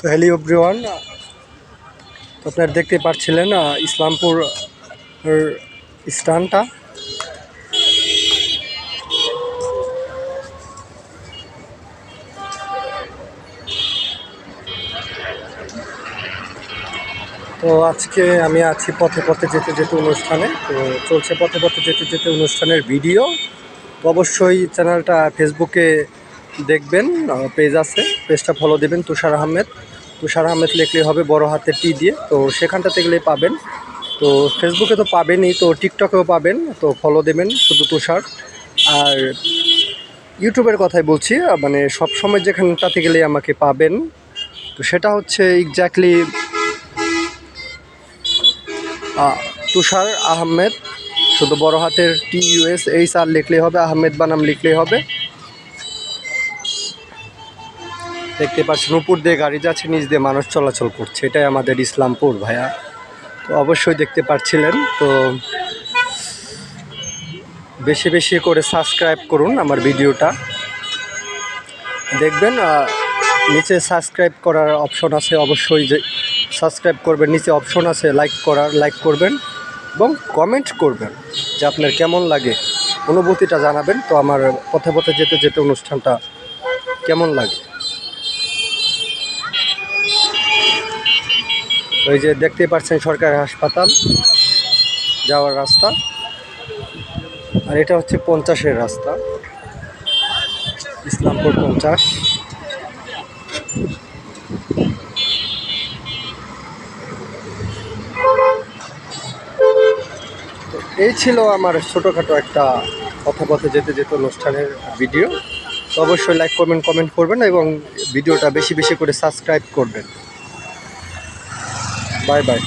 তো hello everyone, তো আপনারা দেখতে পাচ্ছিলেন ইসলামপুর স্থানটা। তো আজকে আমি আছি পথে পথে যেতে যেতে অনুষ্ঠানে। তো চলছে পথে পথে যেতে যেতে অনুষ্ঠানের ভিডিও। তো অবশ্যই চ্যানেলটা ফেসবুকে দেখবেন, পেজ আছে, পেজটা ফলো দেবেন। তুষার আহমেদ লিখলেই হবে বড় হাতের টি দিয়ে। তো সেখানটাতে গেলেই পাবেন। তো ফেসবুকে তো পাবেনই, তো টিকটকেও পাবেন। তো ফলো দেবেন শুধু তুষার। আর ইউটিউবের কথাই বলছি, মানে সবসময় যেখানটাতে গেলে আমাকে পাবেন। তো সেটা হচ্ছে এক্স্যাক্টলি তুষার আহমেদ, শুধু বড় হাতের TUSHR লিখলেই হবে, আহমেদ বানাম লিখলেই হবে। দেখতে পাচ্ছেন উপর দিয়ে গাড়ি যাচ্ছে, নিচ দিয়ে মানুষ চলাচল করছে। এটাই আমাদের ইসলামপুর ভাইয়া। তো অবশ্যই দেখতে পাচ্ছিলেন। তো বেশি বেশি করে সাবস্ক্রাইব করুন আমার ভিডিওটা, দেখবেন। নিচে সাবস্ক্রাইব করার অপশন আছে, অবশ্যই যে সাবস্ক্রাইব করবেন। নিচে অপশন আছে লাইক করার, লাইক করবেন এবং কমেন্ট করবেন যে আপনার কেমন লাগে, অনুভূতিটা জানাবেন। তো আমার পথে পথে যেতে যেতে অনুষ্ঠানটা কেমন লাগে। ওই যে দেখতে পাচ্ছেন সরকারি হাসপাতাল যাওয়ার রাস্তা, আর এটা হচ্ছে 50-এর রাস্তা, ইসলামপুর 50। এই ছিল আমার ছোটোখাটো একটা পথে পথে যেতে যেতে অনুষ্ঠানের ভিডিও। তো অবশ্যই লাইক করবেন, কমেন্ট করবেন এবং ভিডিওটা বেশি বেশি করে সাবস্ক্রাইব করবেন। Bye bye.